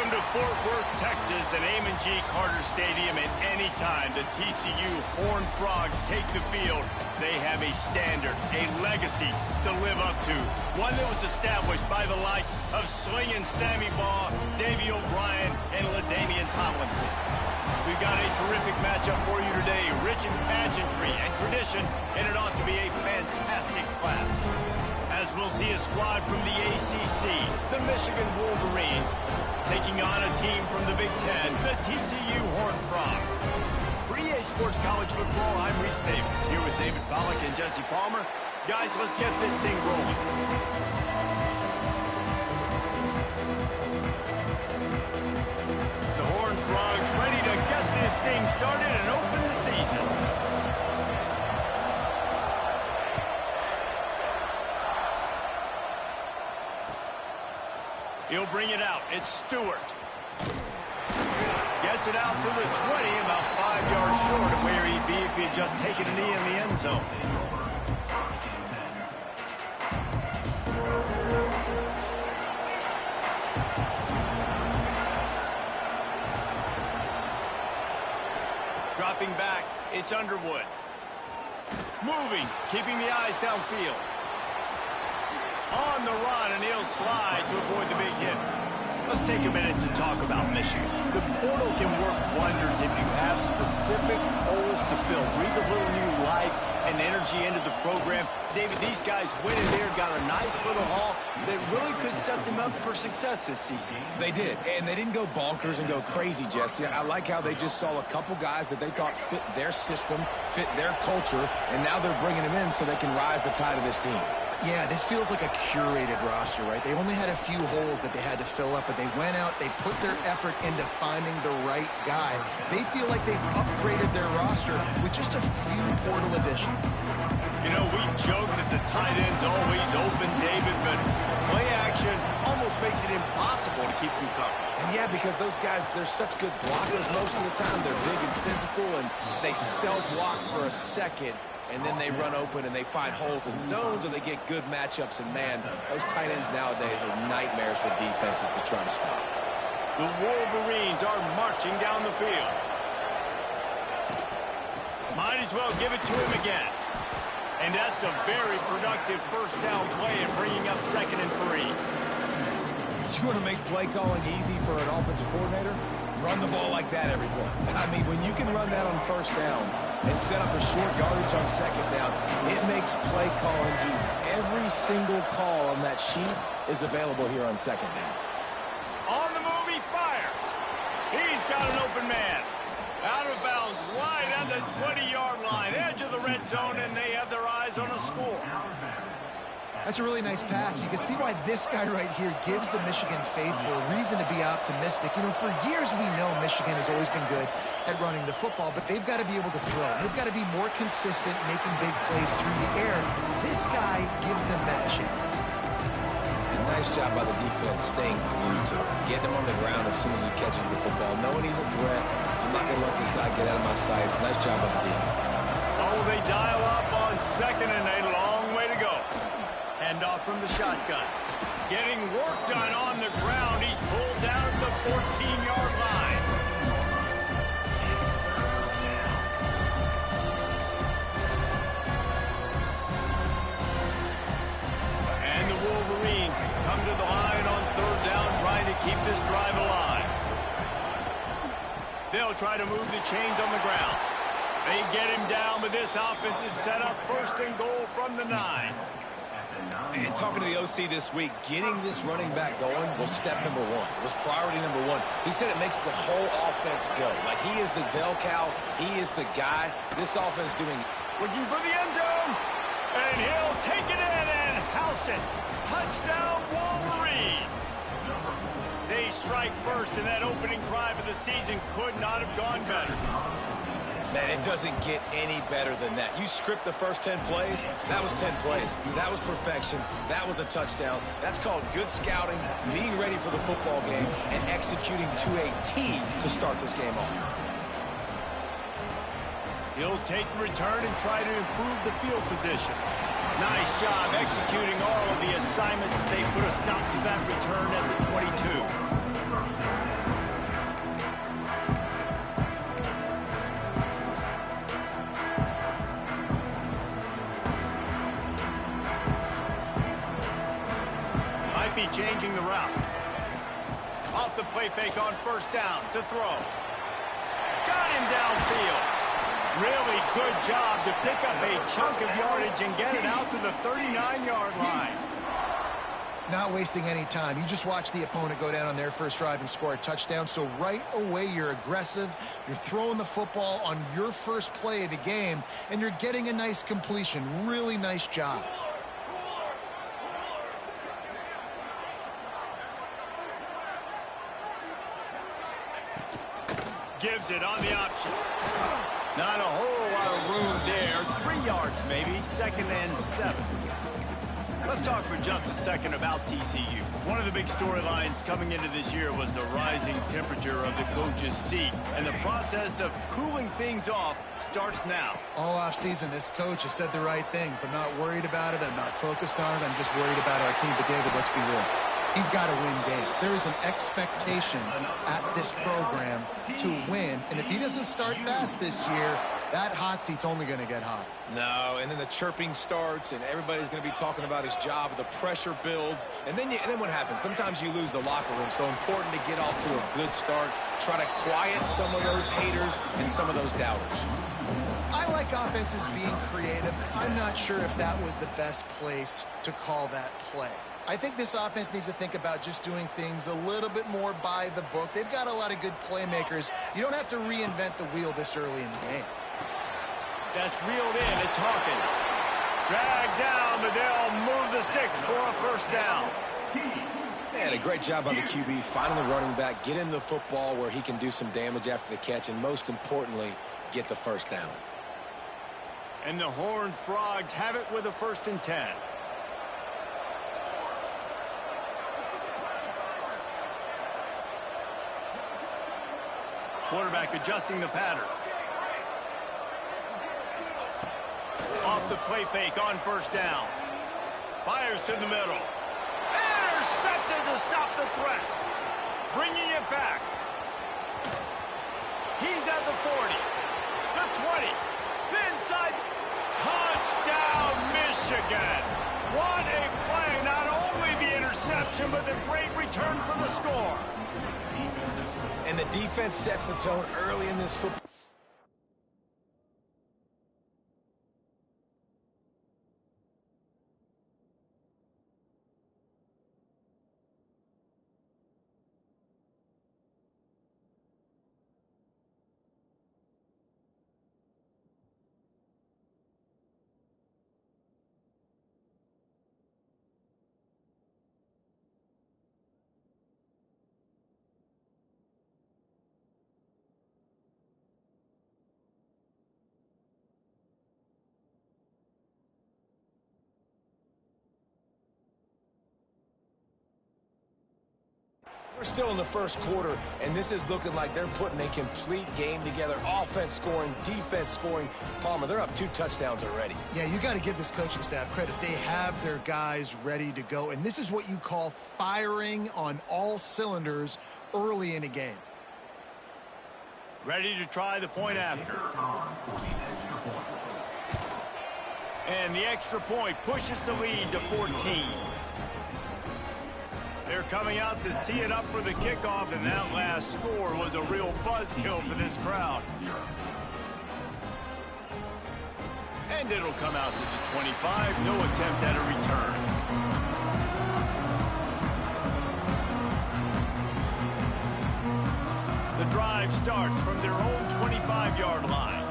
Welcome to Fort Worth, Texas, and Amon G. Carter Stadium. And anytime the TCU Horned Frogs take the field, they have a standard, a legacy to live up to. One that was established by the likes of Slingin' Sammy Baugh, Davey O'Brien, and LaDainian Tomlinson. We've got a terrific matchup for you today, rich in pageantry and tradition, and it ought to be a fantastic clash. As we'll see a squad from the ACC, the Michigan Wolverines, taking on a team from the Big Ten, the TCU Horned Frogs. For EA Sports College Football, I'm Reese Davis, here with David Pollack and Jesse Palmer. Guys, let's get this thing rolling. The Horned Frogs ready to get this thing started and open the season. He'll bring it out. It's Stewart. Gets it out to the 20, about 5 yards short of where he'd be if he had just taken a knee in the end zone. Dropping back, it's Underwood. Moving, keeping the eyes downfield. On the run, and he'll slide to avoid the big hit. Let's take a minute to talk about Michigan. The portal can work wonders if you have specific holes to fill. Breathe a little new life and energy into the program. David, these guys went in there, got a nice little haul that really could set them up for success this season. They did, and they didn't go bonkers and go crazy, Jesse. I like how they just saw a couple guys that they thought fit their system, fit their culture, and now they're bringing them in so they can rise the tide of this team. Yeah, this feels like a curated roster, right? They only had a few holes that they had to fill up, but they went out, they put their effort into finding the right guy. They feel like they've upgraded their roster with just a few portal additions. You know, we joke that the tight end's always open, David, but play action almost makes it impossible to keep them covered. And yeah, because those guys, they're such good blockers most of the time. They're big and physical, and they sell block for a second, and then they run open and they find holes in zones, or they get good matchups. And man, those tight ends nowadays are nightmares for defenses to try to stop. The Wolverines are marching down the field. Might as well give it to him again. And that's a very productive first down play in bringing up 2nd and 3. You want to make play calling easy for an offensive coordinator? Run the ball like that every play. I mean, when you can run that on first down and set up a short yardage on 2nd down, it makes play calling easy. Every single call on that sheet is available here on 2nd down. On the move, he fires. He's got an open man. Out of bounds, right on the 20-yard line, edge of the red zone, and they have their eyes on a score. That's a really nice pass. You can see why this guy right here gives the Michigan faithful a reason to be optimistic. You know, for years we know Michigan has always been good at running the football, but they've got to be able to throw. They've got to be more consistent, making big plays through the air. This guy gives them that chance. And nice job by the defense staying glued to him, getting him on the ground as soon as he catches the football, knowing he's a threat. I'm not going to let this guy get out of my sights. Nice job by the defense. Oh, they dial up on 2nd and a long way to go. Hand off from the shotgun. Getting work done on the ground. He's pulled down at the 14-yard line. And the Wolverines come to the line on 3rd down, trying to keep this drive alive. They'll try to move the chains on the ground. They get him down, but this offense is set up 1st and goal from the 9. And talking to the OC this week, getting this running back going was step number 1. It was priority number 1. He said it makes the whole offense go. Like, he is the bell cow. He is the guy. This offense doing it. Looking for the end zone. And he'll take it in and house it. Touchdown, Wolverines. They strike first, and that opening drive of the season could not have gone better. Man, it doesn't get any better than that. You script the first 10 plays, that was 10 plays. That was perfection. That was a touchdown. That's called good scouting, being ready for the football game, and executing to a T to start this game off. He'll take the return and try to improve the field position. Nice job executing all of the assignments as they put a stop to that return at the 22. might be changing the route. Off the play fake on first down to throw. Got him downfield. Really good job to pick up a chunk of yardage and get it out to the 39-yard line. Not wasting any time. You just watch the opponent go down on their first drive and score a touchdown. So right away, you're aggressive. You're throwing the football on your first play of the game, and you're getting a nice completion. Really nice job. Gives it on the option. Not a whole lot of room there. 3 yards maybe. 2nd and 7. Let's talk for just a second about TCU. One of the big storylines coming into this year was the rising temperature of the coach's seat. And the process of cooling things off starts now. All offseason, this coach has said the right things. I'm not worried about it. I'm not focused on it. I'm just worried about our team. But, David, let's be real. He's got to win games. There is an expectation at this program to win. And if he doesn't start fast this year, that hot seat's only going to get hot. No, and then the chirping starts, and everybody's going to be talking about his job. The pressure builds, and then what happens? Sometimes you lose the locker room. So important to get off to a good start. Try to quiet some of those haters and some of those doubters. I like offenses being creative. I'm not sure if that was the best place to call that play. I think this offense needs to think about just doing things a little bit more by the book. They've got a lot of good playmakers. You don't have to reinvent the wheel this early in the game. That's reeled in. It's Hawkins. Dragged down, but they'll move the sticks for a first down. Man, a great job by the QB finding the running back, get him the football where he can do some damage after the catch, and most importantly, get the first down. And the Horned Frogs have it with a 1st and 10. Quarterback adjusting the pattern. Off the play fake on first down. Fires to the middle. Intercepted to stop the threat. Bringing it back. He's at the 40. The 20. Inside. Touchdown, Michigan. What a play. Not only the interception, but the great return for the score. And the defense sets the tone early in this football. We're still in the first quarter, and this is looking like they're putting a complete game together. Offense scoring, defense scoring. Palmer, they're up 2 touchdowns already. Yeah, you got to give this coaching staff credit. They have their guys ready to go, and this is what you call firing on all cylinders early in a game. Ready to try the point after. And the extra point pushes the lead to 14. They're coming out to tee it up for the kickoff, and that last score was a real buzzkill for this crowd. And it'll come out to the 25. No attempt at a return. The drive starts from their own 25-yard line.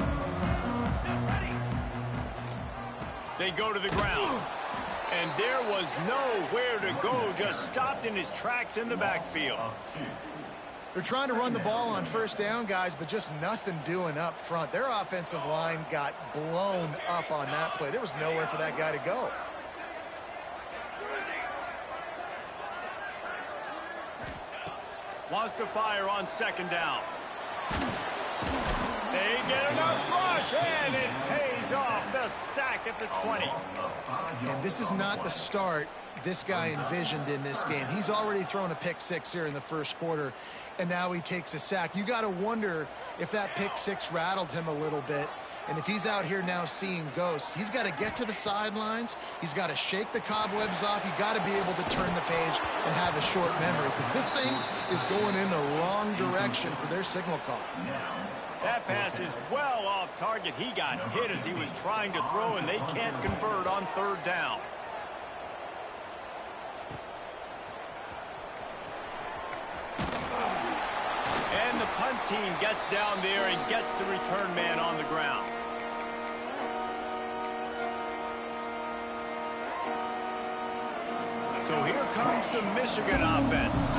They go to the ground. And there was nowhere to go, just stopped in his tracks in the backfield. They're trying to run the ball on first down, guys, but just nothing doing up front. Their offensive line got blown up on that play. There was nowhere for that guy to go. Wants to fire on 2nd down. They get enough rush, and it pays off. The sack at the 20. And this is not the start this guy envisioned in this game. He's already thrown a pick 6 here in the first quarter, and now he takes a sack. You got to wonder if that pick 6 rattled him a little bit. And if he's out here now seeing ghosts, he's got to get to the sidelines. He's got to shake the cobwebs off. You've got to be able to turn the page and have a short memory, because this thing is going in the wrong direction for their signal call. That pass is well off target. He got hit as he was trying to throw, and they can't convert on third down. And the punt team gets down there and gets the return man on the ground. So here comes the Michigan offense.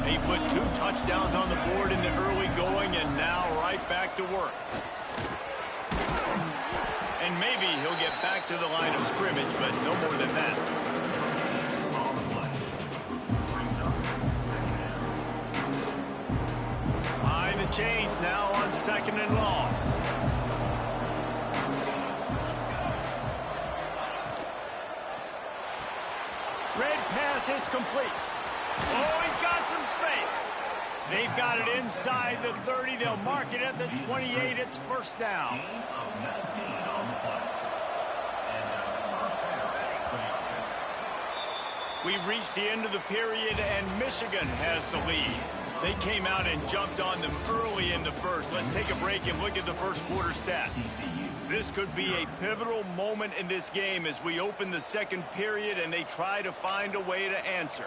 They put 2 touchdowns on the board in the early going, and now right back to work. And maybe he'll get back to the line of scrimmage, but no more than that. Behind the chains now on 2nd and long. Red pass, it's complete. Oh, he's got some space. They've got it inside the 30. They'll mark it at the 28. It's first down. We've reached the end of the period, and Michigan has the lead. They came out and jumped on them early in the first. Let's take a break and look at the first quarter stats. This could be a pivotal moment in this game as we open the second period and they try to find a way to answer.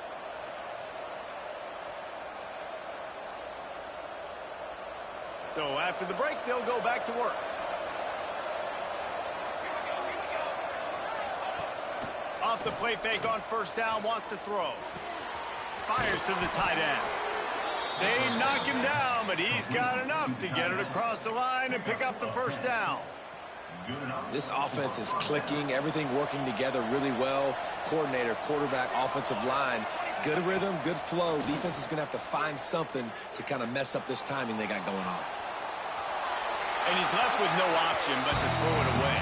So after the break, they'll go back to work. Off the play fake on first down, wants to throw. Fires to the tight end. They knock him down, but he's got enough to get it across the line and pick up the first down. This offense is clicking, everything working together really well. Coordinator, quarterback, offensive line, good rhythm, good flow. Defense is going to have to find something to kind of mess up this timing they got going on. And he's left with no option but to throw it away.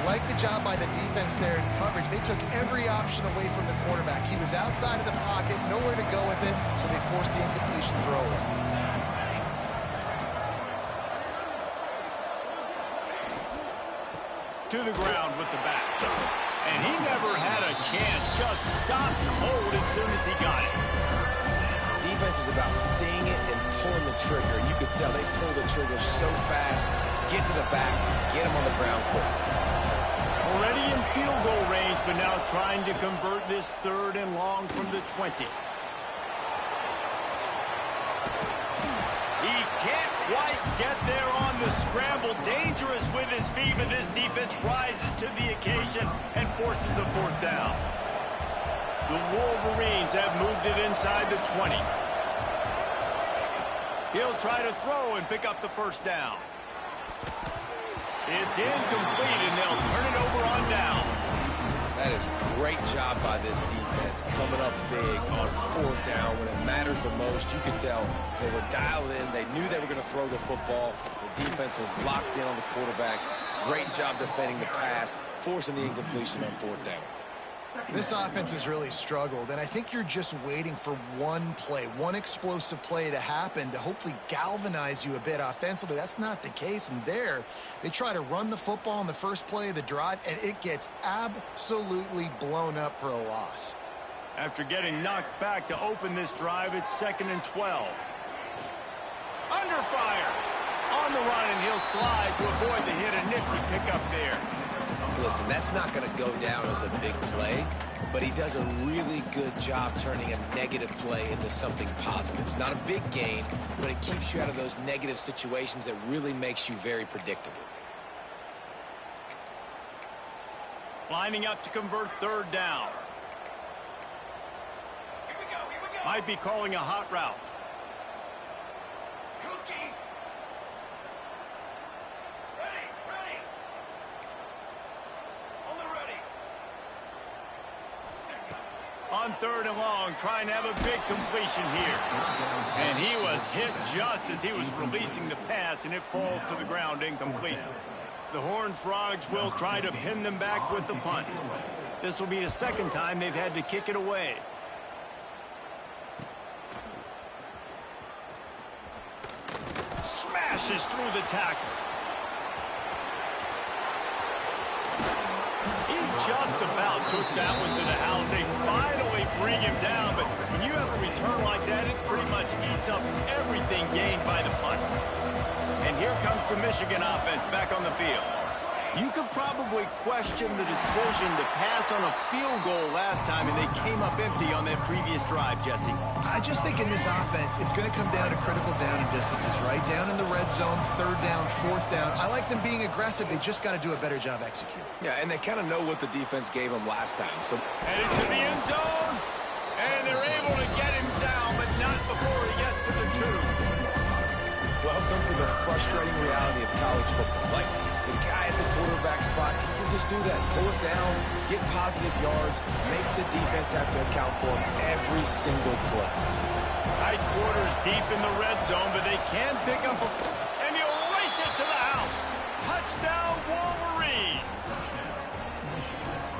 Like the job by the defense there in coverage. They took every option away from the quarterback. He was outside of the pocket, nowhere to go with it, so they forced the incompletion throw. To the ground with the back. And he never had a chance. Just stopped cold as soon as he got it. Defense is about seeing it and pulling the trigger. And you could tell they pull the trigger so fast, get to the back, get him on the ground quickly. Already in field goal range, but now trying to convert this 3rd and long from the 20. He can't quite get there on the scramble. Dangerous with his feet, but this defense rises to the occasion and forces a 4th down. The Wolverines have moved it inside the 20. He'll try to throw and pick up the first down. It's incomplete, and they'll turn it over on downs. That is a great job by this defense, coming up big on 4th down when it matters the most. You could tell they were dialed in. They knew they were going to throw the football. The defense was locked in on the quarterback. Great job defending the pass, forcing the incompletion on 4th down. This offense has really struggled, and I think you're just waiting for one play, one explosive play to happen to hopefully galvanize you a bit offensively. That's not the case, and there they try to run the football in the first play of the drive, and it gets absolutely blown up for a loss. After getting knocked back to open this drive, it's 2nd and 12. Under fire. On the run, and he'll slide to avoid the hit. A nifty pickup there. Listen, that's not going to go down as a big play, but he does a really good job turning a negative play into something positive. It's not a big gain, but it keeps you out of those negative situations that really makes you very predictable. Lining up to convert 3rd down. Here we go. Might be calling a hot route. On 3rd and long, trying to have a big completion here. And he was hit just as he was releasing the pass, and it falls to the ground incomplete. The Horned Frogs will try to pin them back with the punt. This will be the 2nd time they've had to kick it away. Smashes through the tackle. just about took that one to the house. They finally bring him down, but when you have a return like that, it pretty much eats up everything gained by the punt. And here comes the Michigan offense back on the field. You could probably question the decision to pass on a field goal last time, and they came up empty on that previous drive, Jesse. I just think in this offense, it's going to come down to critical down and distances, right? Down in the red zone, third down, fourth down. I like them being aggressive. They just got to do a better job executing. Yeah, and they kind of know what the defense gave them last time. So headed to the end zone, and they're able to get him down, but not before he gets to the 2. Welcome to the frustrating reality of college football. Like, the guy at the quarterback spot, he can just do that. Pull it down, get positive yards, makes the defense have to account for him every single play. Tight quarters deep in the red zone, but they can pick up a... And he'll race it to the house. Touchdown, Wolverines.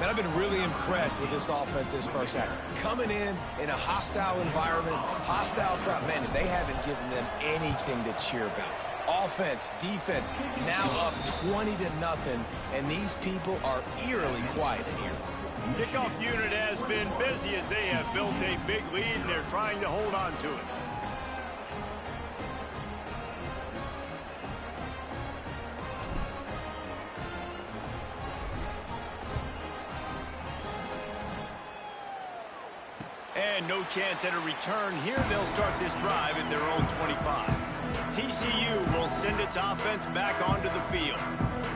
Man, I've been really impressed with this offense this first half. Coming in a hostile environment, hostile crowd. Man, they haven't given them anything to cheer about. Offense, defense, now up 20-0, and these people are eerily quiet in here. Kickoff unit has been busy as they have built a big lead, and they're trying to hold on to it. And no chance at a return here. They'll start this drive at their own 25. TCU will send its offense back onto the field.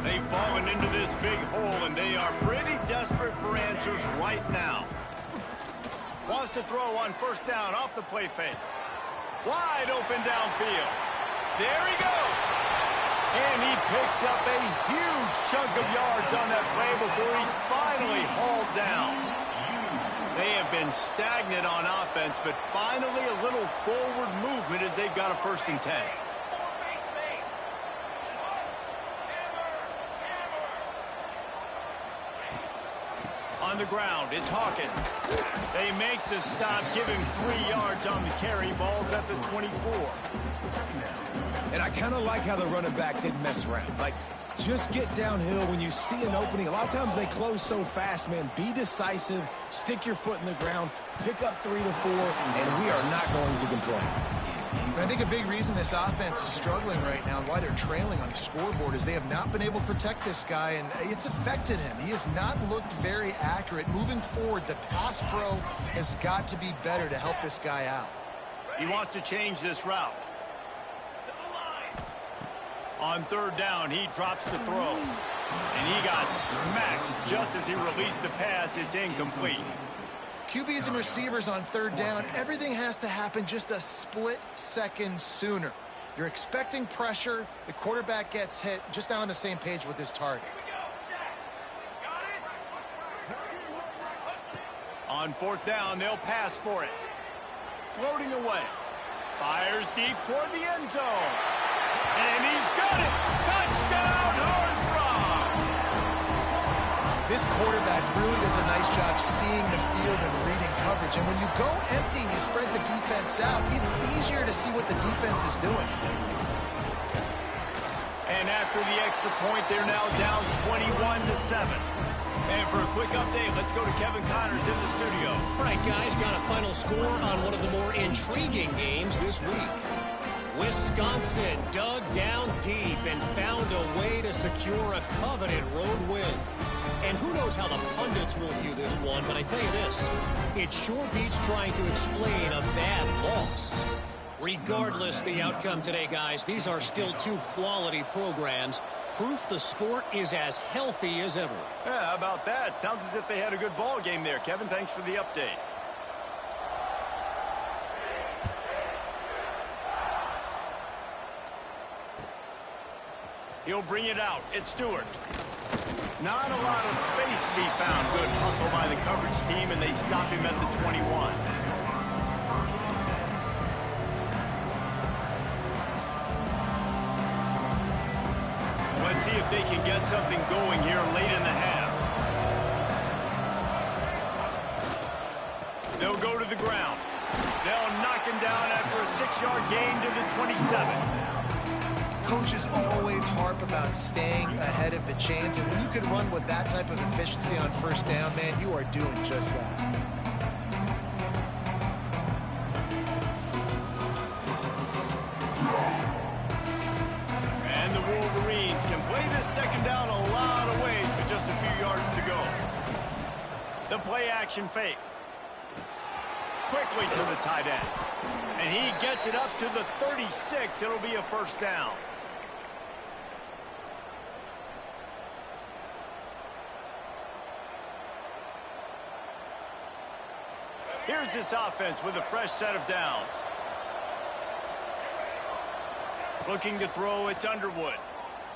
They've fallen into this big hole, and they are pretty desperate for answers right now. Wants to throw on first down off the play fake. Wide open downfield. There he goes. And he picks up a huge chunk of yards on that play before he's finally hauled down. They have been stagnant on offense, but finally a little forward movement as they've got a 1st and 10. On the ground, it's Hawkins. They make the stop, give him 3 yards on the carry. Ball's at the 24. And I kind of like how the running back didn't mess around. Like, just get downhill when you see an opening. A lot of times they close so fast, man. Be decisive, stick your foot in the ground, pick up 3 to 4, and we are not going to complain. I think a big reason this offense is struggling right now and why they're trailing on the scoreboard is they have not been able to protect this guy, and it's affected him. He has not looked very accurate. Moving forward, the pass pro has got to be better to help this guy out. He wants to change this route. On 3rd down, he drops to throw. And he got smacked just as he released the pass. It's incomplete. QBs and receivers on 3rd down, everything has to happen just a split second sooner. You're expecting pressure. The quarterback gets hit, just not on the same page with his target. On 4th down, they'll pass for it. Floating away. Fires deep toward the end zone. And he's got it! Touchdown, Horned Frog! This quarterback really does a nice job seeing the field and reading coverage. And when you go empty, you spread the defense out. It's easier to see what the defense is doing. And after the extra point, they're now down 21-7. And for a quick update, let's go to Kevin Connors in the studio. All right, guys, got a final score on one of the more intriguing games this week. Wisconsin dug down deep and found a way to secure a coveted road win. And who knows how the pundits will view this one, but I tell you this, it sure beats trying to explain a bad loss. Regardless the outcome today, guys, these are still 2 quality programs. Proof the sport is as healthy as ever. Yeah, how about that? Sounds as if they had a good ball game there. Kevin, thanks for the update. He'll bring it out. It's Stewart. Not a lot of space to be found. Good hustle by the coverage team, and they stop him at the 21. Let's see if they can get something going here late in the half. They'll go to the ground. They'll knock him down after a 6-yard gain to the 27. coaches always harp about staying ahead of the chains, and when you can run with that type of efficiency on first down, man, you are doing just that. And the Wolverines can play this second down a lot of ways with just a few yards to go. The play action fake. Quickly to the tight end. And he gets it up to the 36. It'll be a first down. Here's this offense with a fresh set of downs. Looking to throw, it's Underwood.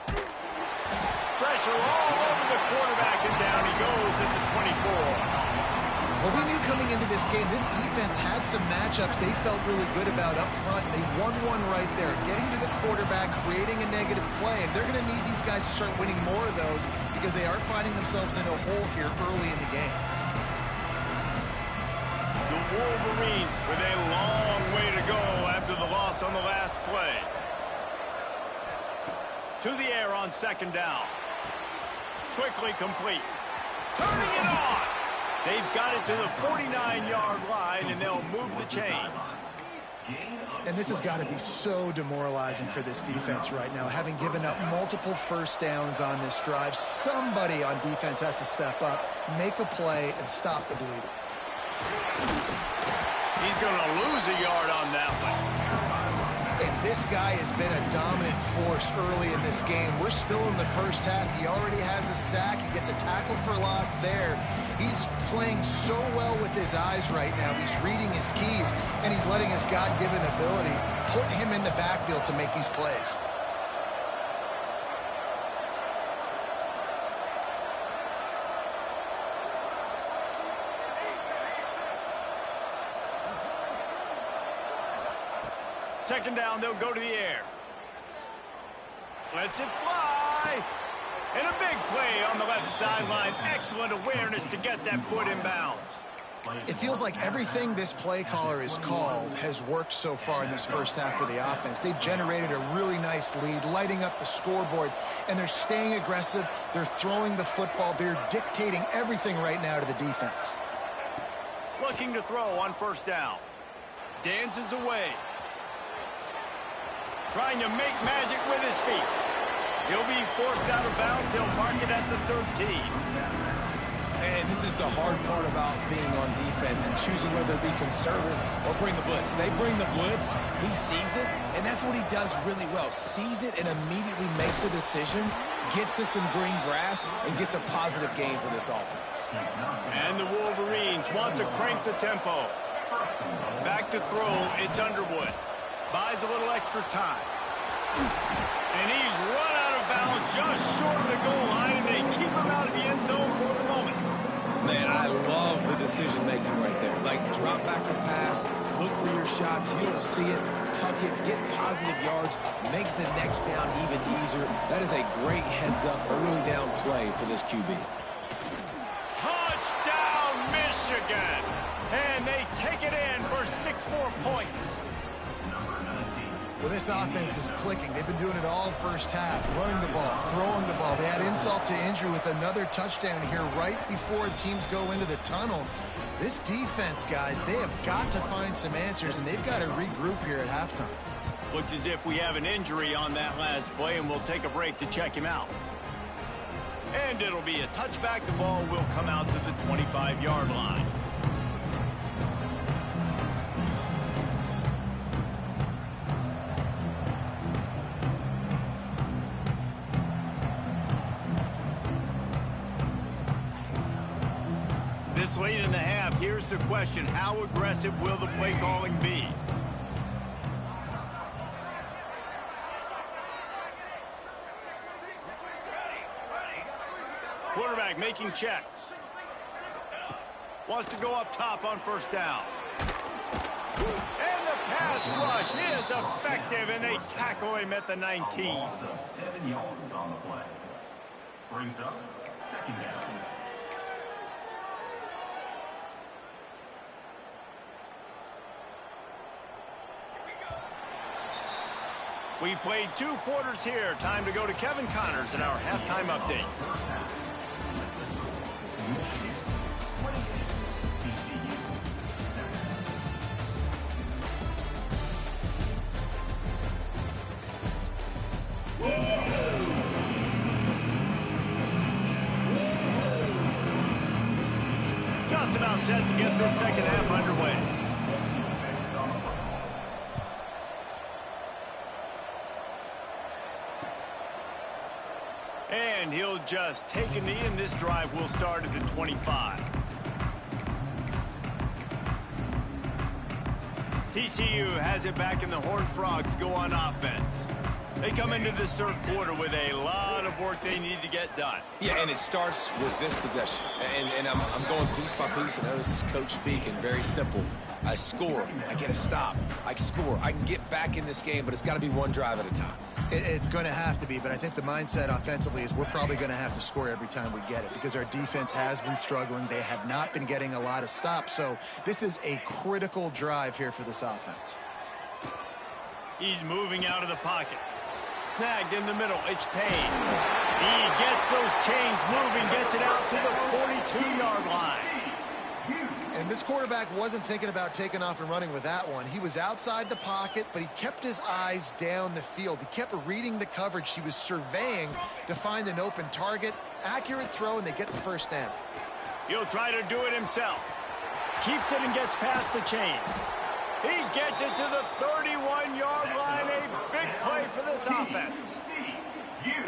Pressure all over the quarterback, and down he goes at the 24. Well, we knew coming into this game, this defense had some matchups they felt really good about up front. They won one right there, getting to the quarterback, creating a negative play, and they're going to need these guys to start winning more of those because they are finding themselves in a hole here early in the game. The Wolverines with a long way to go after the loss on the last play. To the air on second down. Quickly complete. Turning it on. They've got it to the 49-yard line, and they'll move the chains. And this has got to be so demoralizing for this defense right now. Having given up multiple first downs on this drive, somebody on defense has to step up, make a play, and stop the bleeding. He's going to lose a yard on that one. And this guy has been a dominant force early in this game. We're still in the first half. He already has a sack. He gets a tackle for loss there. He's playing so well with his eyes right now. He's reading his keys, and he's letting his God-given ability put him in the backfield to make these plays. Second down, they'll go to the air. Lets it fly. And a big play on the left sideline. Excellent awareness to get that foot in bounds. It feels like everything this play caller has called has worked so far in this first half for the offense. They've generated a really nice lead, lighting up the scoreboard, and they're staying aggressive. They're throwing the football. They're dictating everything right now to the defense. Looking to throw on first down. Dances away. Trying to make magic with his feet. He'll be forced out of bounds. He'll mark it at the 13. And this is the hard part about being on defense and choosing whether to be conservative or bring the blitz. They bring the blitz, he sees it, and that's what he does really well. Sees it and immediately makes a decision, gets to some green grass, and gets a positive gain for this offense. And the Wolverines want to crank the tempo. Back to throw, it's Underwood. Buys a little extra time. And he's run out of bounds just short of the goal line, and they keep him out of the end zone for the moment. Man, I love the decision-making right there. Like, drop back the pass, look for your shots, you don't see it, tuck it, get positive yards, makes the next down even easier. That is a great heads-up, early down play for this QB. Touchdown, Michigan! And they take it in for 6 more points. Well, this offense is clicking. They've been doing it all first half, running the ball, throwing the ball. They had insult to injury with another touchdown here right before teams go into the tunnel. This defense, guys, they have got to find some answers, and they've got to regroup here at halftime. Looks as if we have an injury on that last play, and we'll take a break to check him out. And it'll be a touchback. The ball will come out to the 25-yard line. This late in the half, here's the question. How aggressive will the play calling be? Quarterback making checks. Wants to go up top on first down. And the pass rush is effective, and they tackle him at the 19. Also 7 yards on the play. Brings up second down. We've played 2 quarters here. Time to go to Kevin Connors in our halftime update. Just about set to get this second half underway. And he'll just take a knee, and this drive will start at the 25. TCU has it back, and the Horned Frogs go on offense. They come into this third quarter with a lot of work they need to get done. Yeah, and it starts with this possession. And I'm going piece by piece. I know this is coach speaking, very simple. I score, I get a stop, I score. I can get back in this game, but it's got to be one drive at a time. It's going to have to be, but I think the mindset offensively is we're probably going to have to score every time we get it because our defense has been struggling. They have not been getting a lot of stops, so this is a critical drive here for this offense. He's moving out of the pocket. Snagged in the middle. It's Payne. He gets those chains moving, gets it out to the 42-yard line. And this quarterback wasn't thinking about taking off and running with that one. He was outside the pocket, but he kept his eyes down the field. He kept reading the coverage. He was surveying to find an open target. Accurate throw, and they get the first down. He'll try to do it himself. Keeps it and gets past the chains. He gets it to the 31-yard line. A big play for this offense.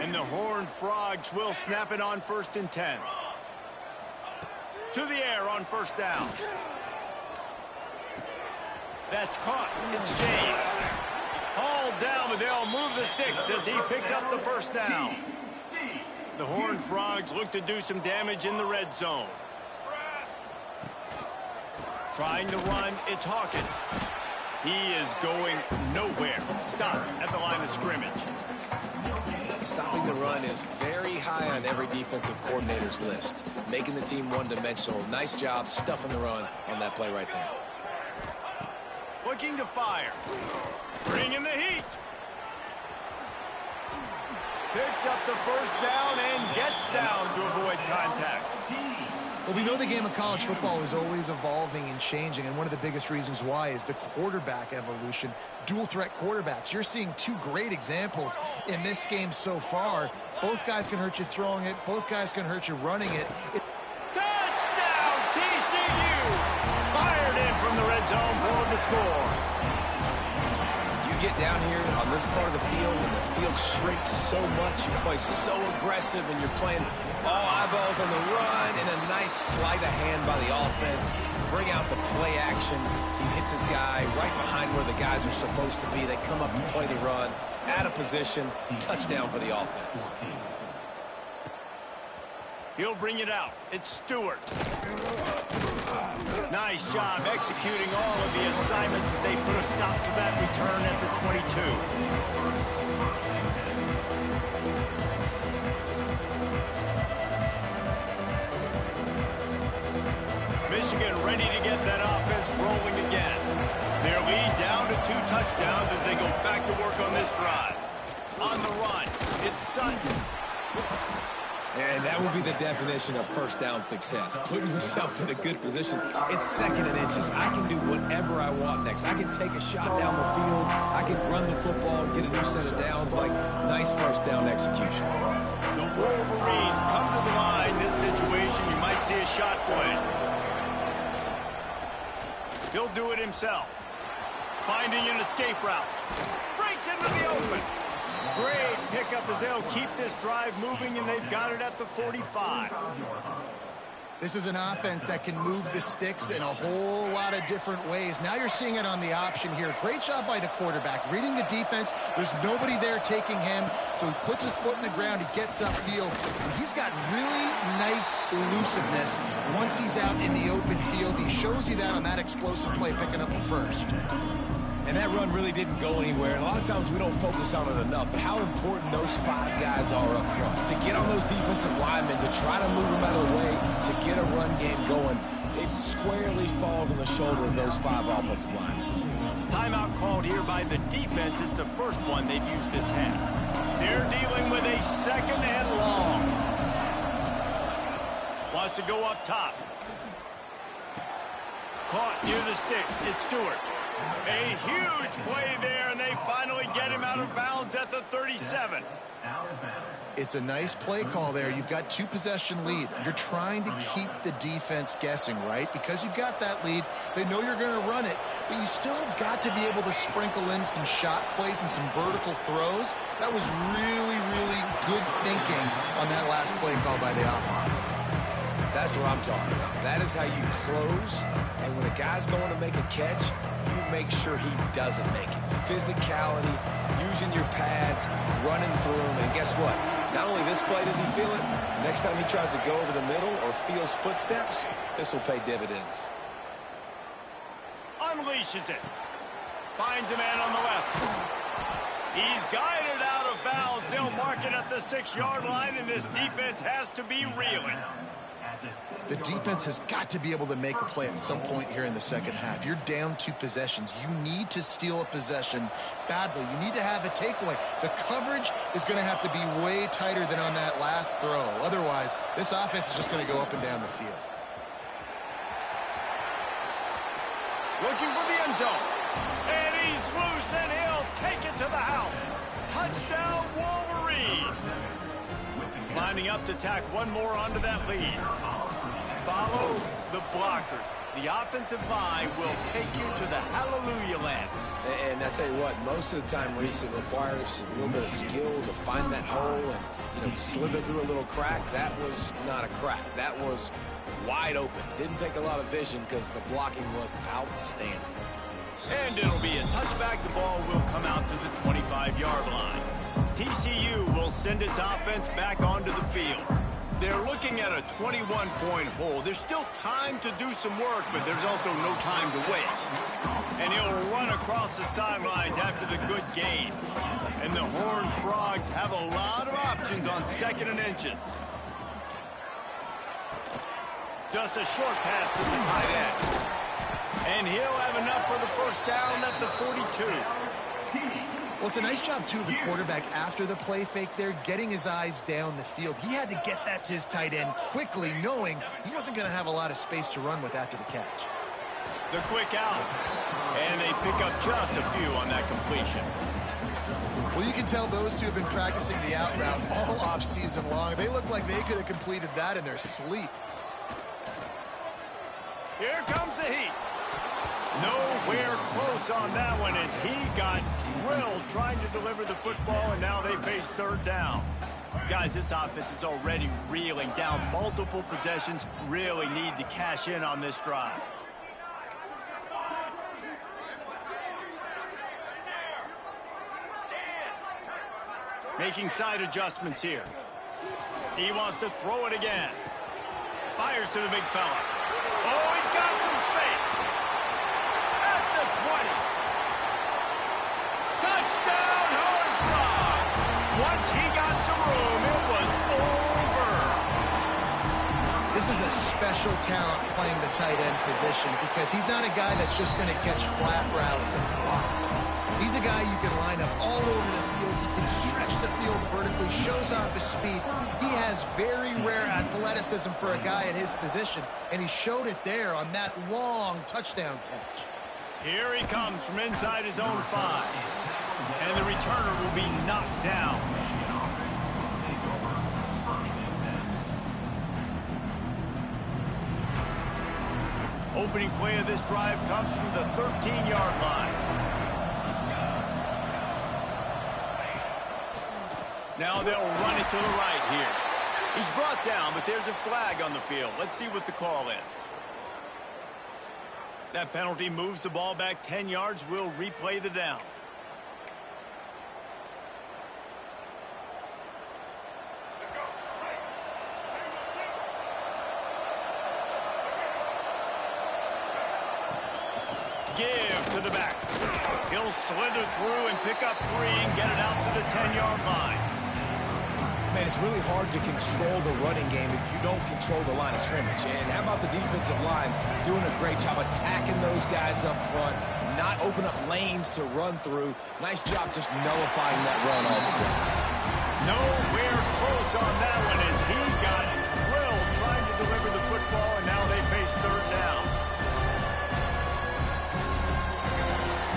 And the Horned Frogs will snap it on 1st and 10. To the air on 1st down. That's caught. It's James. Hauled down, but they'll move the sticks as he picks up the 1st down. The Horned Frogs look to do some damage in the red zone. Trying to run, it's Hawkins. He is going nowhere. Stop at the line of scrimmage. Stopping the run is very high on every defensive coordinator's list. Making the team one-dimensional. Nice job stuffing the run on that play right there. Looking to fire. Bringing the heat. Picks up the 1st down and gets down to avoid contact. Well, we know the game of college football is always evolving and changing, and one of the biggest reasons why is the quarterback evolution. Dual threat quarterbacks. You're seeing 2 great examples in this game so far. Both guys can hurt you throwing it. Both guys can hurt you running it. Touchdown, TCU! Fired in from the red zone for the score. You get down here on this part of the field, and the field shrinks so much. You play so aggressive, and you're playing all eyeballs on the run, and a nice sleight of hand by the offense. Bring out the play action. He hits his guy right behind where the guys are supposed to be. They come up and play the run, out of position, touchdown for the offense. He'll bring it out. It's Stewart. Nice job executing all of the assignments as they put a stop to that return at the 22. Michigan ready to get that offense rolling again. Their lead down to 2 touchdowns as they go back to work on this drive. On the run, it's Sutton. And that would be the definition of 1st down success. Putting yourself in a good position. It's 2nd and inches. I can do whatever I want next. I can take a shot down the field. I can run the football and get a new set of downs. Like, nice 1st down execution. The Wolverines come to the line. This situation, you might see a shot play. He'll do it himself. Finding an escape route. Breaks into the open. Great pickup as they'll keep this drive moving, and they've got it at the 45. This is an offense that can move the sticks in a whole lot of different ways. Now you're seeing it on the option here. Great job by the quarterback. Reading the defense. There's nobody there taking him, so he puts his foot in the ground. He gets upfield. And he's got really nice elusiveness once he's out in the open field. He shows you that on that explosive play, picking up the 1st. And that run really didn't go anywhere. And a lot of times we don't focus on it enough. But how important those 5 guys are up front. To get on those defensive linemen, to try to move them out of the way, to get a run game going. it squarely falls on the shoulder of those 5 offensive linemen. Timeout called here by the defense. It's the first one they've used this half. They're dealing with a 2nd and long. Wants to go up top. Caught near the sticks. It's Stewart. A huge play there, and they finally get him out of bounds at the 37. It's a nice play call there. You've got 2-possession lead. You're trying to keep the defense guessing, right? Because you've got that lead, they know you're going to run it, but you still have got to be able to sprinkle in some shot plays and some vertical throws. That was really, really good thinking on that last play call by the offense. That's what I'm talking about. That is how you close, and when a guy's going to make a catch, you make sure he doesn't make it. Physicality, using your pads, running through them, and guess what? Not only this play does he feel it, next time he tries to go over the middle or feels footsteps, this will pay dividends. Unleashes it. Finds a man on the left. He's guided out of bounds. They'll mark it at the 6-yard line, and this defense has to be reeling. The defense has got to be able to make a play at some point here in the second half. You're down 2 possessions. You need to steal a possession badly. You need to have a takeaway. The coverage is going to have to be way tighter than on that last throw. Otherwise, this offense is just going to go up and down the field. Looking for the end zone. And he's loose, and he'll take it to the house. Touchdown, Wolverines. Lining up to tack one more onto that lead. Follow the blockers. The offensive line will take you to the hallelujah land. And I tell you what, most of the time, Reese, it requires a little bit of skill to find that hole and slither through a little crack. That was not a crack. That was wide open. Didn't take a lot of vision because the blocking was outstanding. And it'll be a touchback. The ball will come out to the 25-yard line. TCU will send its offense back onto the field. They're looking at a 21-point hole. There's still time to do some work, but there's also no time to waste. And he'll run across the sidelines after the good gain. And the Horned Frogs have a lot of options on 2nd and inches. Just a short pass to the tight end. And he'll have enough for the first down at the 42. Well, it's a nice job, too, of the quarterback after the play fake there, getting his eyes down the field. He had to get that to his tight end quickly, knowing he wasn't going to have a lot of space to run with after the catch. The quick out. And they pick up just a few on that completion. Well, you can tell those two have been practicing the out route all off-season long. They look like they could have completed that in their sleep. Here comes the heat. Nowhere close on that one as he got drilled trying to deliver the football, and now they face 3rd down. Guys, this offense is already reeling down multiple possessions. Really need to cash in on this drive. Making side adjustments here. He wants to throw it again. Fires to the big fella. Oh, he's got some space. At the 20. Touchdown, Horned Frogs. Once he got some room, it was over. This is a special talent playing the tight end position because he's not a guy that's just going to catch flat routes and block. He's a guy you can line up all over the field. He can stretch the field vertically, shows off his speed. He has very rare athleticism for a guy at his position, and he showed it there on that long touchdown catch. Here he comes from inside his own 5. And the returner will be knocked down. Opening play of this drive comes from the 13-yard line. Now they'll run it to the right here. He's brought down, but there's a flag on the field. Let's see what the call is. That penalty moves the ball back 10 yards. We'll replay the down. Give to the back. He'll slither through and pick up 3 and get it out to the 10-yard line. Man, it's really hard to control the running game if you don't control the line of scrimmage. And how about the defensive line doing a great job attacking those guys up front, not open up lanes to run through. Nice job just nullifying that run altogether. Nowhere close on that one as he got drilled trying to deliver the football, and now they face third down.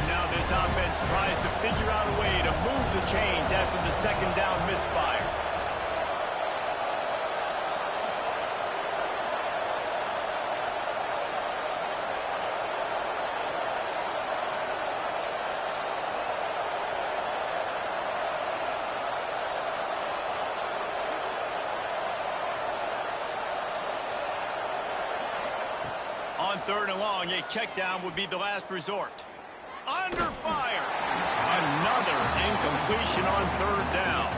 Now this offense tries to figure out a way to move the chains after the second down misfire. On third and long, a check down would be the last resort. Under fire. Another incompletion on third down.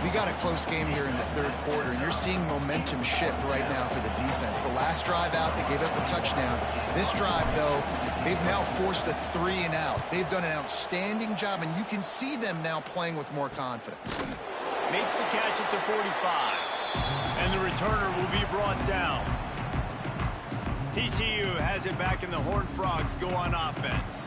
We got a close game here in the third quarter, and you're seeing momentum shift right now for the defense. The last drive out, they gave up a touchdown. This drive, though, they've now forced a 3-and-out. They've done an outstanding job, and you can see them now playing with more confidence. Makes the catch at the 45. And the returner will be brought down. TCU has it back, and the Horned Frogs go on offense.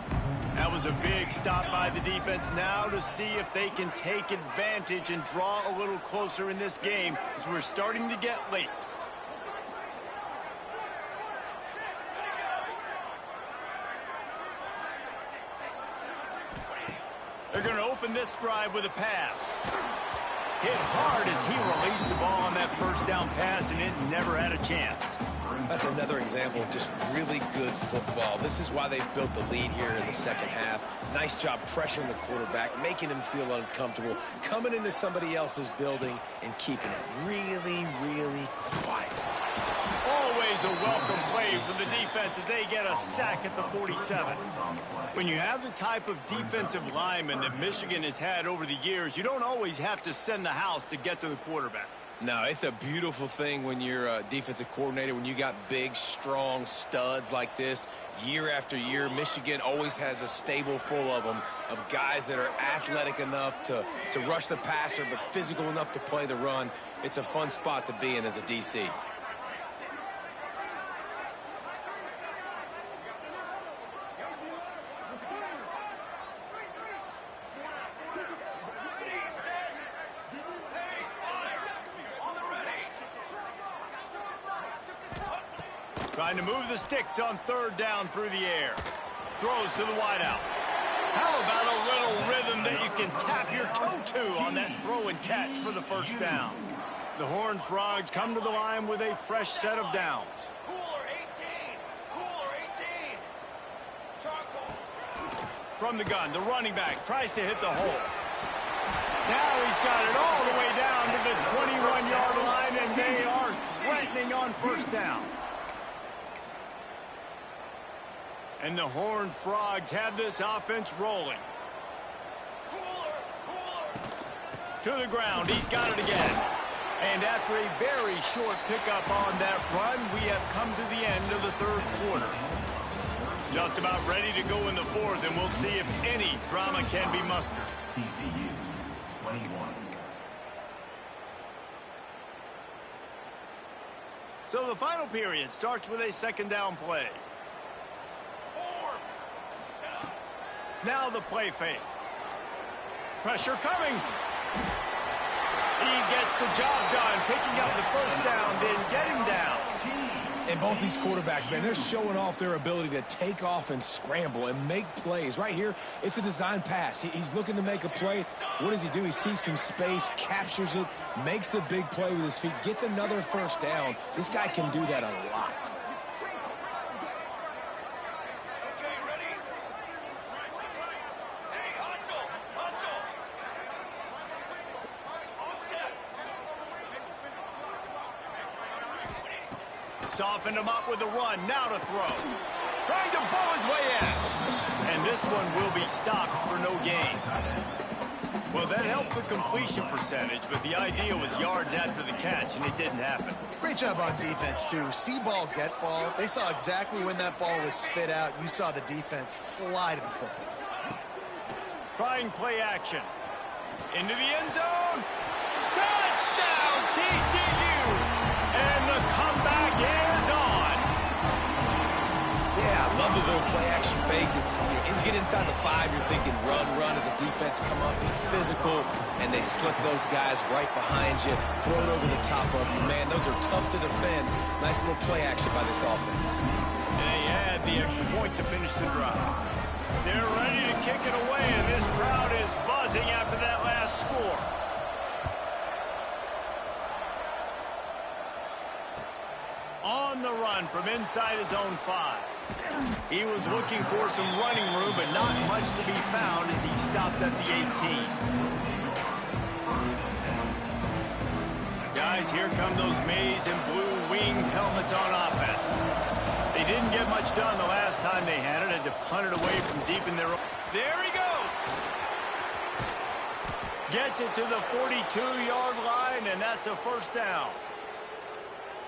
That was a big stop by the defense. Now to see if they can take advantage and draw a little closer in this game as we're starting to get late. They're going to open this drive with a pass. Hit hard as he released the ball on that first down pass, and it never had a chance. That's another example of just really good football. This is why they've built the lead here in the second half. Nice job pressuring the quarterback, making him feel uncomfortable, coming into somebody else's building and keeping it really, really quiet. Always a welcome play for the defense as they get a sack at the 47. When you have the type of defensive lineman that Michigan has had over the years, you don't always have to send the house to get to the quarterback. No, it's a beautiful thing when you're a defensive coordinator, when you got big, strong studs like this. Year after year, Michigan always has a stable full of them, of guys that are athletic enough to rush the passer, but physical enough to play the run. It's a fun spot to be in as a DC. Trying to move the sticks on third down through the air. Throws to the wideout. How about a little rhythm that you can tap your toe to on that throw and catch for the first down? The Horned Frogs come to the line with a fresh set of downs. From the gun, the running back tries to hit the hole. Now he's got it all the way down to the 21-yard line, and they are threatening on first down. And the Horned Frogs have this offense rolling. To the ground, he's got it again. And after a very short pickup on that run, we have come to the end of the third quarter. Just about ready to go in the fourth, and we'll see if any drama can be mustered. TCU 21. So the final period starts with a second down play. Now the play fake. Pressure coming. He gets the job done, picking up the first down, then getting down. And both these quarterbacks, man, they're showing off their ability to take off and scramble and make plays. Right here, it's a design pass. He's looking to make a play. What does he do? He sees some space, captures it, makes the big play with his feet, gets another first down. This guy can do that a lot. Softened him up with the run. Now to throw. Trying to bow his way in. And this one will be stopped for no gain. Well, that helped the completion percentage, but the idea was yards after the catch, and it didn't happen. Great job on defense, too. See ball, get ball. They saw exactly when that ball was spit out. You saw the defense fly to the football. Trying play action. Into the end zone. Touchdown! TCU. And the comeback is on. Yeah, I love the little play-action fake. You get inside the 5, you're thinking run as a defense, come up, be physical, and they slip those guys right behind you, throw it over the top of you. Man, those are tough to defend. Nice little play action by this offense. And they add the extra point to finish the drive. They're ready to kick it away, and this crowd is buzzing after that last score. On the run from inside his own 5. He was looking for some running room, but not much to be found as he stopped at the 18. Guys, here come those maize and blue winged helmets on offense. They didn't get much done the last time they had it, and to punt it away from deep in their own. There he goes! Gets it to the 42-yard line, and that's a first down.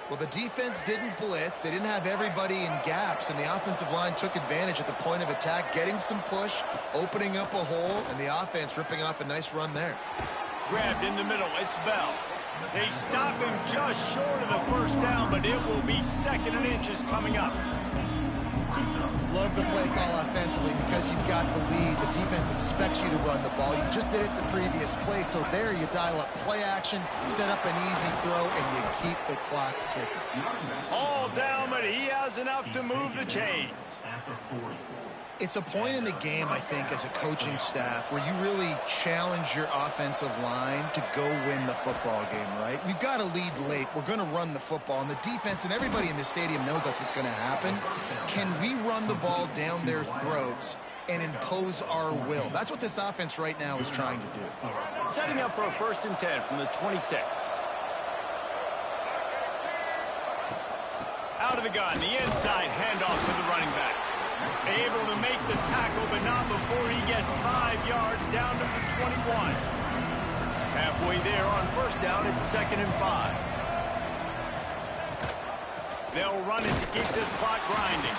Well, the defense didn't blitz. They didn't have everybody in gaps, and the offensive line took advantage at the point of attack, getting some push, opening up a hole, and the offense ripping off a nice run there. Grabbed in the middle. It's Bell. They stop him just short of the first down, but it will be 2nd and inches coming up. Love the play call offensively because you've got the lead. The defense expects you to run the ball. You just did it the previous play, so there you dial up play action, set up an easy throw, and you keep the clock ticking. All down, but he has enough to move the chains. It's a point in the game, I think, as a coaching staff where you really challenge your offensive line to go win the football game, right? We've got to lead late. We're going to run the football, and the defense and everybody in the stadium knows that's what's going to happen. Can we run the ball down their throats and impose our will? That's what this offense right now is trying to do. Setting up for a 1st and 10 from the 26. Out of the gun, the inside handoff to the running back. Able to make the tackle, but not before he gets 5 yards down to the 21. Halfway there on first down, it's 2nd and 5. They'll run it to keep this clock grinding.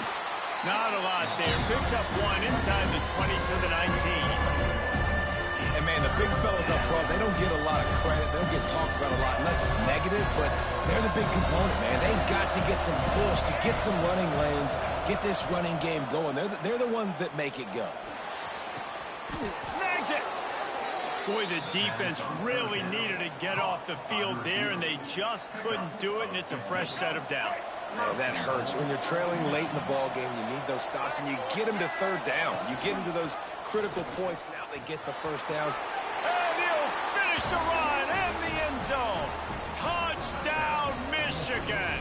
Not a lot there. Picks up 1 inside the 20 to the 19. And, man, the big fellas up front, they don't get a lot of credit. They don't get talked about a lot unless it's negative, but they're the big component, man. They've got to get some push, to get some running lanes, get this running game going. They're the ones that make it go. Snags it! Boy, the defense really needed to get off the field there, and they just couldn't do it, and it's a fresh set of downs. Man, that hurts. When you're trailing late in the ball game, you need those stops, and you get them to 3rd down. You get them to those critical points. Now they get the first down. And he'll finish the run in the end zone. Touchdown, Michigan.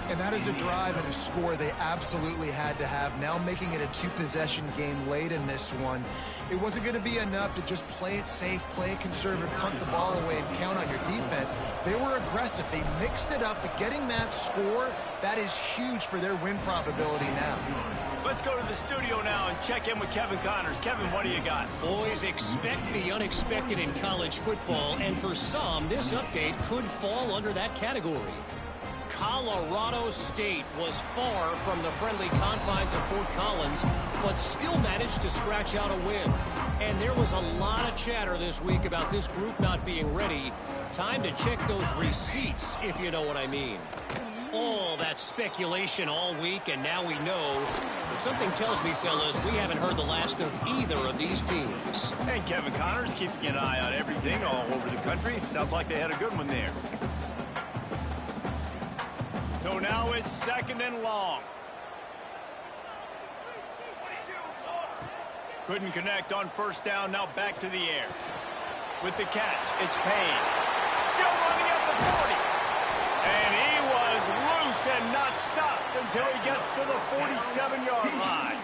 And that is a drive and a score they absolutely had to have. Now making it a 2-possession game late in this one. It wasn't going to be enough to just play it safe, play it conservative, punt the ball away, and count on your defense. They were aggressive. They mixed it up, but getting that score, that is huge for their win probability now. Let's go to the studio now and check in with Kevin Connors. Kevin, what do you got? Boys, expect the unexpected in college football, and for some, this update could fall under that category. Colorado State was far from the friendly confines of Fort Collins, but still managed to scratch out a win. And there was a lot of chatter this week about this group not being ready. Time to check those receipts, if you know what I mean. All that speculation all week, and now we know. But something tells me, fellas, we haven't heard the last of either of these teams. And Kevin Connors keeping an eye on everything all over the country. Sounds like they had a good one there. So now it's 2nd and long. Couldn't connect on first down. Now back to the air. With the catch, it's Payne. Still running at the 40. And he was loose and not stopped until he gets to the 47-yard line.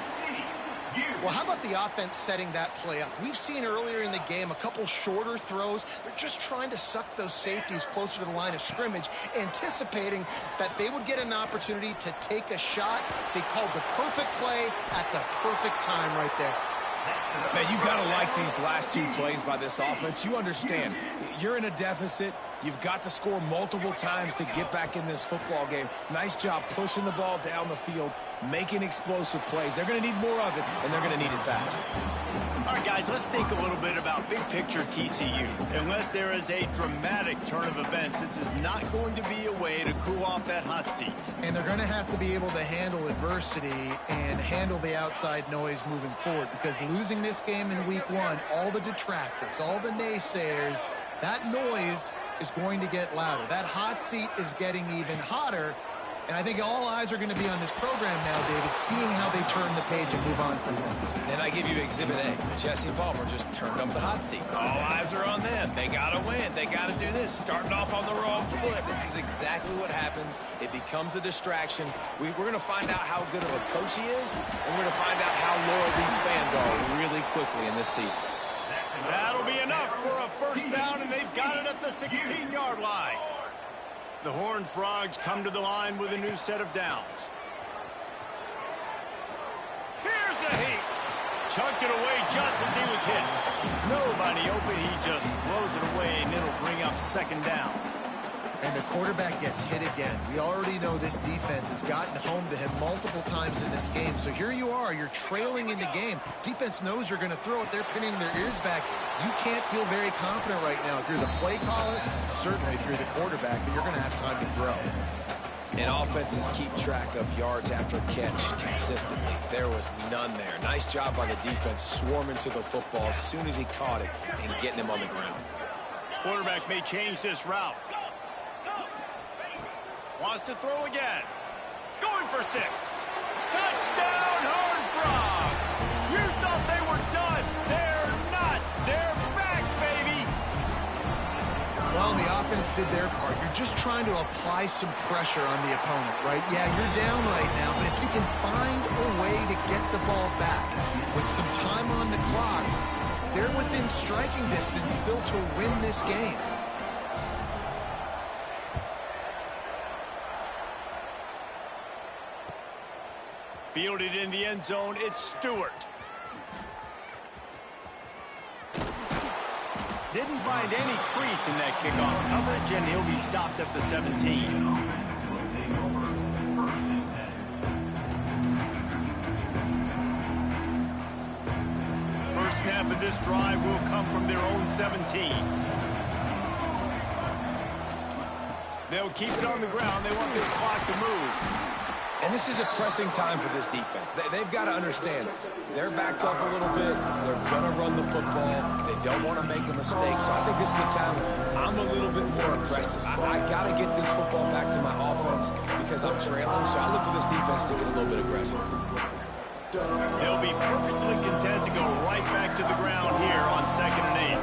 Well, how about the offense setting that play up? We've seen earlier in the game a couple shorter throws. They're just trying to suck those safeties closer to the line of scrimmage, anticipating that they would get an opportunity to take a shot. They called the perfect play at the perfect time right there. Man, you got to like these last 2 plays by this offense. You understand, you're in a deficit. You've got to score multiple times to get back in this football game. Nice job pushing the ball down the field, making explosive plays. They're going to need more of it, and they're going to need it fast. All right, guys, let's think a little bit about big picture TCU. Unless there is a dramatic turn of events, this is not going to be a way to cool off that hot seat. And they're going to have to be able to handle adversity and handle the outside noise moving forward, because losing this game in week 1, all the detractors, all the naysayers, that noise is going to get louder. That hot seat is getting even hotter. And I think all eyes are going to be on this program now, David, seeing how they turn the page and move on from this. And I give you Exhibit A. Jesse Palmer just turned up the hot seat. All eyes are on them. They got to win. They got to do this. Starting off on the wrong foot. This is exactly what happens. It becomes a distraction. We're going to find out how good of a coach he is, and we're going to find out how loyal these fans are really quickly in this season. That'll be enough for a first down, and they've got it at the 16-yard line. The Horned Frogs come to the line with a new set of downs. Here's a heat. Chunked it away just as he was hit. Nobody open. He just throws it away, and it'll bring up second down. And the quarterback gets hit again. We already know this defense has gotten home to him multiple times in this game. So here you are. You're trailing in the game. Defense knows you're going to throw it. They're pinning their ears back. You can't feel very confident right now. If you're the play caller, certainly if you're the quarterback, that you're going to have time to throw. And offenses keep track of yards after catch consistently. There was none there. Nice job by the defense swarming to the football as soon as he caught it and getting him on the ground. Quarterback may change this route. Wants to throw again. Going for 6. Touchdown, Horned Frogs! You thought they were done. They're not. They're back, baby. Well, the offense did their part. You're just trying to apply some pressure on the opponent, right? Yeah, you're down right now, but if you can find a way to get the ball back with some time on the clock, they're within striking distance still to win this game. Fielded in the end zone, it's Stewart. Didn't find any crease in that kickoff coverage, and he'll be stopped at the 17. First snap of this drive will come from their own 17. They'll keep it on the ground. They want this clock to move. And this is a pressing time for this defense. They've got to understand they're backed up a little bit. They're going to run the football. They don't want to make a mistake. So I think this is the time I'm a little bit more aggressive. I got to get this football back to my offense because I'm trailing. So I look for this defense to get a little bit aggressive. They'll be perfectly content to go right back to the ground here on 2nd and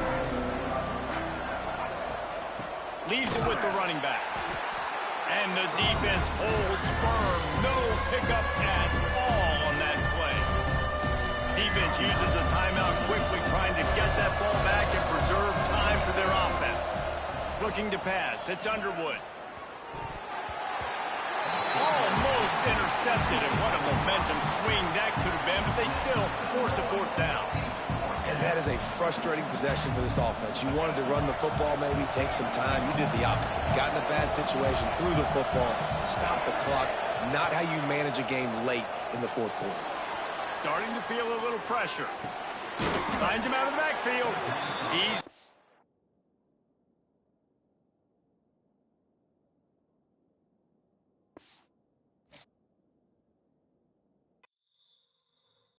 8. Leaves it with the running back. And the defense holds firm. No pickup at all on that play. Defense uses a timeout quickly, trying to get that ball back and preserve time for their offense. Looking to pass. It's Underwood. Almost intercepted, and what a momentum swing that could have been, but they still force a 4th down. And that is a frustrating possession for this offense. You wanted to run the football, maybe take some time. You did the opposite. Got in a bad situation, threw the football, stopped the clock. Not how you manage a game late in the 4th quarter. Starting to feel a little pressure. Finds him out of the backfield. He's